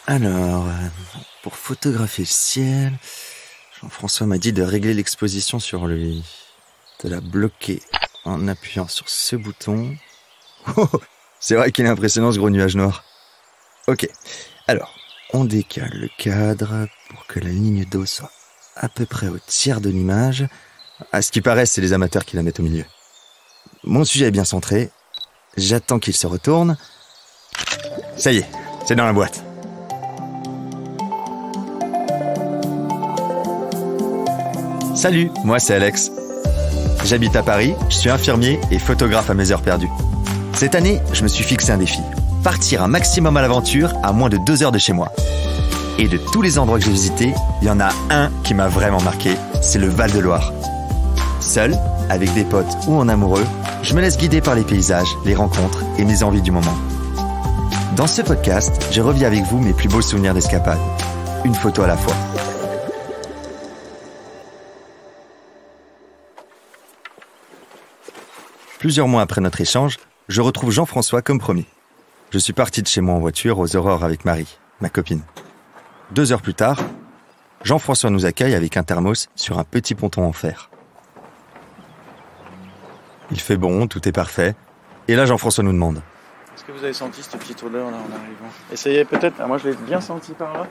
Alors, pour photographier le ciel, Jean-François m'a dit de régler l'exposition sur lui, de la bloquer en appuyant sur ce bouton. Oh, c'est vrai qu'il est impressionnant ce gros nuage noir. Ok, alors, on décale le cadre pour que la ligne d'eau soit à peu près au tiers de l'image. À ce qui paraît, c'est les amateurs qui la mettent au milieu. Mon sujet est bien centré. J'attends qu'il se retourne. Ça y est, c'est dans la boîte. Salut, moi c'est Alex. J'habite à Paris, je suis infirmier et photographe à mes heures perdues. Cette année, je me suis fixé un défi. Partir un maximum à l'aventure à moins de 2 heures de chez moi. Et de tous les endroits que j'ai visités, il y en a un qui m'a vraiment marqué, c'est le Val-de-Loire. Seul, avec des potes ou en amoureux, je me laisse guider par les paysages, les rencontres et mes envies du moment. Dans ce podcast, je revis avec vous mes plus beaux souvenirs d'escapade. Une photo à la fois. Plusieurs mois après notre échange, je retrouve Jean-François comme promis. Je suis parti de chez moi en voiture aux aurores avec Marie, ma copine. 2 heures plus tard, Jean-François nous accueille avec un thermos sur un petit ponton en fer. Il fait bon, tout est parfait. Et là, Jean-François nous demande. Est-ce que vous avez senti cette petite odeur là en arrivant? Essayez peut-être, moi je l'ai bien senti par là.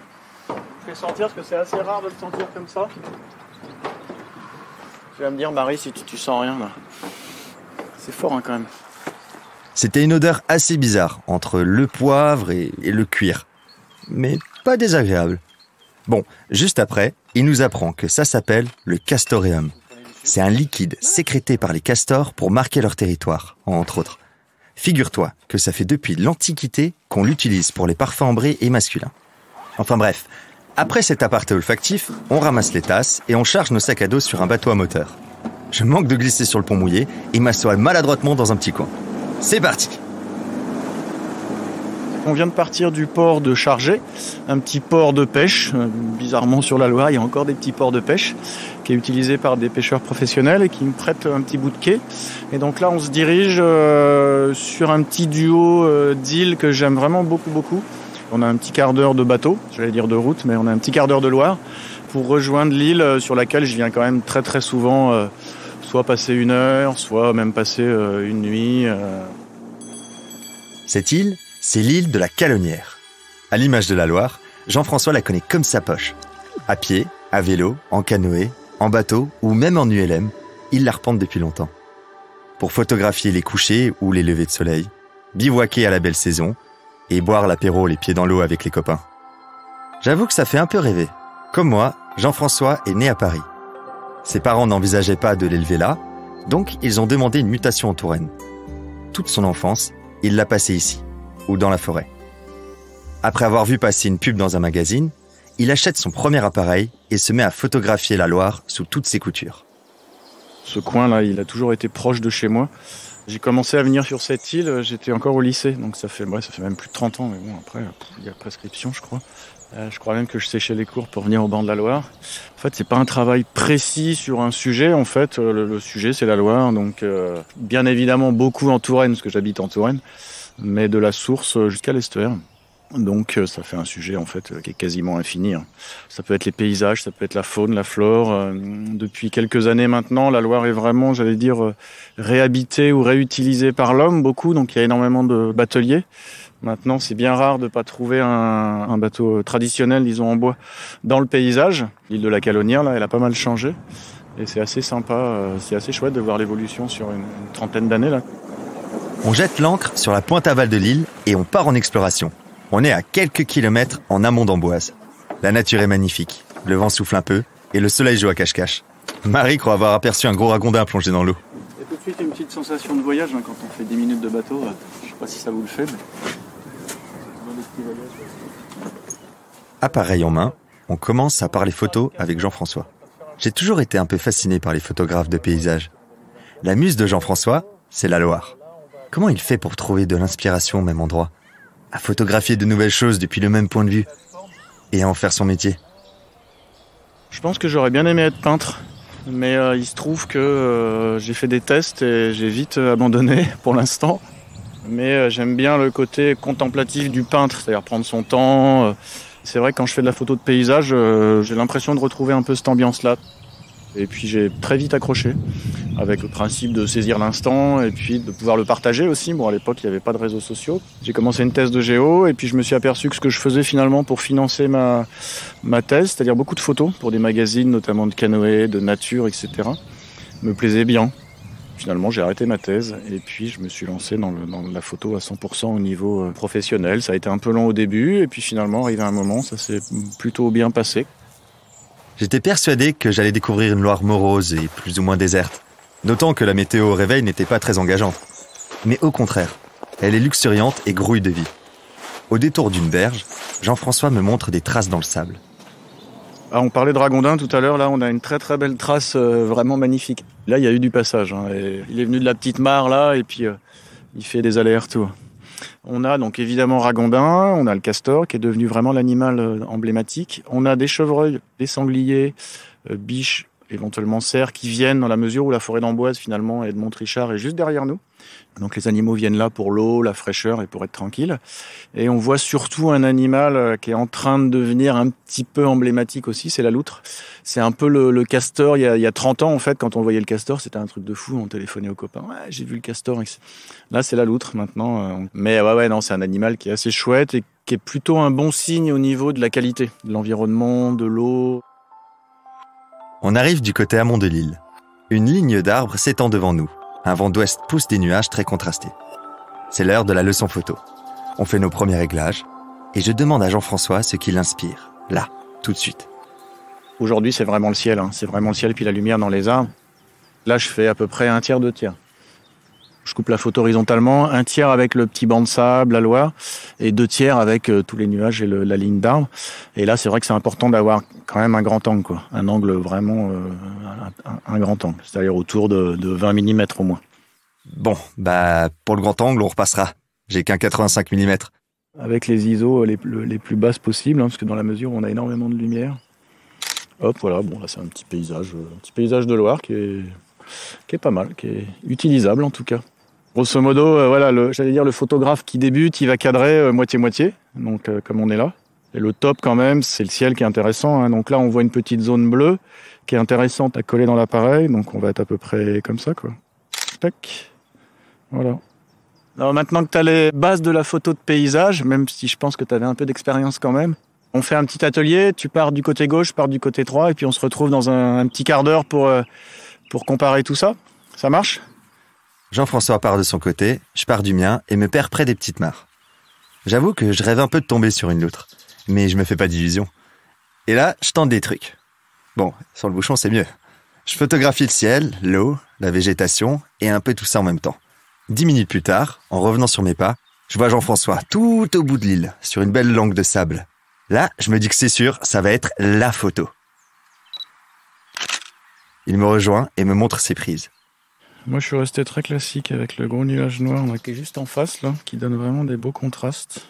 Je vais sentir parce que c'est assez rare de le sentir comme ça. Tu vas me dire Marie si tu sens rien là. C'est fort hein, quand même. C'était une odeur assez bizarre, entre le poivre et le cuir. Mais pas désagréable. Bon, juste après, il nous apprend que ça s'appelle le castoreum. C'est un liquide sécrété par les castors pour marquer leur territoire, entre autres. Figure-toi que ça fait depuis l'Antiquité qu'on l'utilise pour les parfums ambrés et masculins. Enfin bref, après cet aparté olfactif, on ramasse les tasses et on charge nos sacs à dos sur un bateau à moteur. Je manque de glisser sur le pont mouillé et m'assois maladroitement dans un petit coin. C'est parti! On vient de partir du port de Chargé, un petit port de pêche. Bizarrement sur la Loire, il y a encore des petits ports de pêche qui est utilisé par des pêcheurs professionnels et qui nous prêtent un petit bout de quai. Et donc là, on se dirige sur un petit duo d'îles que j'aime vraiment beaucoup. On a un petit quart d'heure de bateau, j'allais dire de route, mais on a un petit quart d'heure de Loire pour rejoindre l'île sur laquelle je viens quand même très souvent, soit passer 1 heure, soit même passer une nuit. Cette île, c'est l'île de la Calonnière. À l'image de la Loire, Jean-François la connaît comme sa poche. À pied, à vélo, en canoë, en bateau ou même en ULM, il l'arpente depuis longtemps. Pour photographier les couchers ou les levées de soleil, bivouaquer à la belle saison et boire l'apéro les pieds dans l'eau avec les copains. J'avoue que ça fait un peu rêver. Comme moi, Jean-François est né à Paris. Ses parents n'envisageaient pas de l'élever là, donc ils ont demandé une mutation en Touraine. Toute son enfance, il l'a passée ici, ou dans la forêt. Après avoir vu passer une pub dans un magazine, il achète son premier appareil et se met à photographier la Loire sous toutes ses coutures. Ce coin-là, il a toujours été proche de chez moi. J'ai commencé à venir sur cette île, j'étais encore au lycée, donc ça fait même plus de 30 ans, mais bon, après, il y a prescription, je crois. Je crois même que je séchais les cours pour venir au bord de la Loire. En fait, c'est pas un travail précis sur un sujet, en fait, le sujet, c'est la Loire, donc bien évidemment beaucoup en Touraine, parce que j'habite en Touraine, mais de la source jusqu'à l'estuaire. Donc ça fait un sujet en fait qui est quasiment infini. Ça peut être les paysages, ça peut être la faune, la flore. Depuis quelques années maintenant, la Loire est vraiment, j'allais dire, réhabitée ou réutilisée par l'homme beaucoup. Donc il y a énormément de bateliers. Maintenant, c'est bien rare de pas trouver un bateau traditionnel, disons en bois, dans le paysage. L'île de la Calonnière, là, elle a pas mal changé. Et c'est assez sympa, c'est assez chouette de voir l'évolution sur une trentaine d'années là. On jette l'ancre sur la pointe aval de l'île et on part en exploration. On est à quelques kilomètres en amont d'Amboise. La nature est magnifique, le vent souffle un peu et le soleil joue à cache-cache. Marie croit avoir aperçu un gros ragondin plongé dans l'eau. Il y a tout de suite une petite sensation de voyage quand on fait 10 minutes de bateau. Je sais pas si ça vous le fait, mais... Appareil en main, on commence à parler photos avec Jean-François. J'ai toujours été un peu fasciné par les photographes de paysages. La muse de Jean-François, c'est la Loire. Comment il fait pour trouver de l'inspiration au même endroit, à photographier de nouvelles choses depuis le même point de vue et à en faire son métier? Je pense que j'aurais bien aimé être peintre, mais il se trouve que j'ai fait des tests et j'ai vite abandonné pour l'instant. Mais j'aime bien le côté contemplatif du peintre, c'est-à-dire prendre son temps. C'est vrai que quand je fais de la photo de paysage, j'ai l'impression de retrouver un peu cette ambiance-là. Et puis j'ai très vite accroché avec le principe de saisir l'instant et puis de pouvoir le partager aussi. Bon, à l'époque, il n'y avait pas de réseaux sociaux. J'ai commencé une thèse de géo et puis je me suis aperçu que ce que je faisais finalement pour financer ma thèse, c'est-à-dire beaucoup de photos pour des magazines, notamment de canoë, de nature, etc., me plaisait bien. Finalement, j'ai arrêté ma thèse et puis je me suis lancé dans la photo à 100% au niveau professionnel. Ça a été un peu long au début et puis finalement, arrivé à un moment, ça s'est plutôt bien passé. J'étais persuadé que j'allais découvrir une Loire morose et plus ou moins déserte. D'autant que la météo au réveil n'était pas très engageante. Mais au contraire, elle est luxuriante et grouille de vie. Au détour d'une berge, Jean-François me montre des traces dans le sable. Ah, on parlait de Ragondin tout à l'heure, là on a une très très belle trace vraiment magnifique. Là il y a eu du passage, hein, et il est venu de la petite mare là et puis il fait des allers-retours. On a donc évidemment Ragondin, on a le castor qui est devenu vraiment l'animal emblématique. On a des chevreuils, des sangliers, biches, éventuellement cerfs qui viennent dans la mesure où la forêt d'Amboise finalement et de Montrichard est juste derrière nous. Donc les animaux viennent là pour l'eau, la fraîcheur et pour être tranquille. Et on voit surtout un animal qui est en train de devenir un petit peu emblématique aussi, c'est la loutre. C'est un peu le castor. Il y a 30 ans en fait, quand on voyait le castor, c'était un truc de fou. On téléphonait aux copains. Ouais, j'ai vu le castor. Là, c'est la loutre maintenant. Mais ouais, non, c'est un animal qui est assez chouette et qui est plutôt un bon signe au niveau de la qualité, de l'environnement, de l'eau. On arrive du côté amont de l'île. Une ligne d'arbres s'étend devant nous. Un vent d'ouest pousse des nuages très contrastés. C'est l'heure de la leçon photo. On fait nos premiers réglages et je demande à Jean-François ce qui l'inspire, là, tout de suite. Aujourd'hui, c'est vraiment le ciel. C'est vraiment le ciel puis la lumière dans les arbres. Là, je fais à peu près 1/3, 2/3. Je coupe la photo horizontalement, 1/3 avec le petit banc de sable, la Loire, et 2/3 avec tous les nuages et la ligne d'arbres. Et là, c'est vrai que c'est important d'avoir quand même un grand angle, quoi. Un angle vraiment, un grand angle. C'est-à-dire autour de 20 mm au moins. Bon, pour le grand angle, on repassera. J'ai qu'un 85 mm. Avec les ISO les plus basses possibles, parce que dans la mesure où on a énormément de lumière. Hop, voilà, bon là c'est un petit paysage de Loire qui est pas mal, qui est utilisable en tout cas. Grosso modo, voilà, j'allais dire le photographe qui débute, il va cadrer moitié-moitié, donc comme on est là. Et le top quand même, c'est le ciel qui est intéressant, hein. Donc là on voit une petite zone bleue qui est intéressante à coller dans l'appareil, donc on va être à peu près comme ça, quoi. Tac, voilà. Alors maintenant que tu as les bases de la photo de paysage, même si je pense que tu avais un peu d'expérience quand même, on fait un petit atelier, tu pars du côté gauche, je pars du côté droit, et puis on se retrouve dans un petit quart d'heure pour comparer tout ça. Ça marche ? Jean-François part de son côté, je pars du mien et me perds près des petites mares. J'avoue que je rêve un peu de tomber sur une loutre, mais je me fais pas d'illusions. Et là, je tente des trucs. Bon, sans le bouchon, c'est mieux. Je photographie le ciel, l'eau, la végétation et un peu tout ça en même temps. 10 minutes plus tard, en revenant sur mes pas, je vois Jean-François tout au bout de l'île, sur une belle langue de sable. Là, je me dis que c'est sûr, ça va être la photo. Il me rejoint et me montre ses prises. Moi, je suis resté très classique avec le gros nuage noir qui est juste en face, là, qui donne vraiment des beaux contrastes.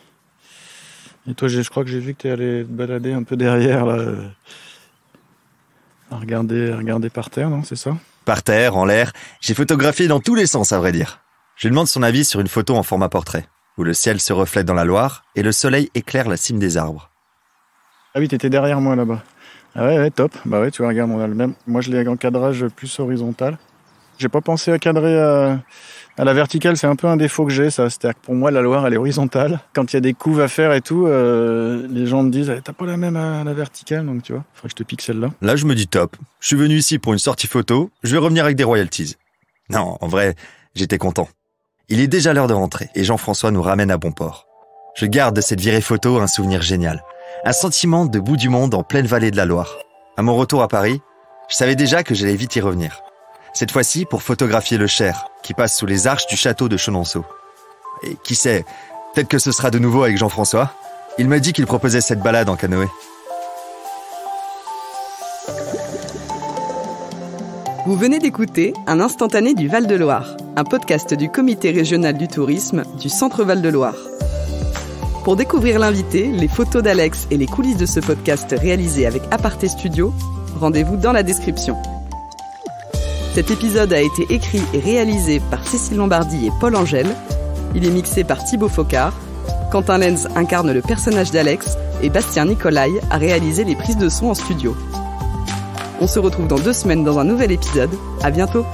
Et toi, je crois que j'ai vu que tu es allé te balader un peu derrière, là, à regarder par terre, non, c'est ça ? Par terre, en l'air, j'ai photographié dans tous les sens, à vrai dire. Je lui demande son avis sur une photo en format portrait, où le ciel se reflète dans la Loire et le soleil éclaire la cime des arbres. Ah oui, t'étais derrière moi là-bas. Ah ouais, top. Bah ouais, tu vois, regarde, on a le même. Moi, je l'ai en cadrage plus horizontal. J'ai pas pensé à cadrer à la verticale, c'est un peu un défaut que j'ai, ça. C'est-à-dire que pour moi, la Loire, elle est horizontale. Quand il y a des couves à faire et tout, les gens me disent, t'as pas la même à la verticale, donc tu vois, faudrait que je te pique celle-là. Là, je me dis top. Je suis venu ici pour une sortie photo, je vais revenir avec des royalties. Non, en vrai, j'étais content. Il est déjà l'heure de rentrer et Jean-François nous ramène à bon port. Je garde de cette virée photo un souvenir génial. Un sentiment de bout du monde en pleine vallée de la Loire. À mon retour à Paris, je savais déjà que j'allais vite y revenir. Cette fois-ci pour photographier le Cher, qui passe sous les arches du château de Chenonceau. Et qui sait, peut-être que ce sera de nouveau avec Jean-François. Il m'a dit qu'il proposait cette balade en canoë. Vous venez d'écouter Un instantané du Val-de-Loire, un podcast du Comité régional du tourisme du Centre Val-de-Loire. Pour découvrir l'invité, les photos d'Alex et les coulisses de ce podcast réalisé avec Aparté Studio, rendez-vous dans la description. Cet épisode a été écrit et réalisé par Cécile Lombardi et Paul Angèle, Il est mixé par Thibaut Focard. Quentin Lenz incarne le personnage d'Alex et Bastien Nicolai a réalisé les prises de son en studio. On se retrouve dans 2 semaines dans un nouvel épisode. À bientôt!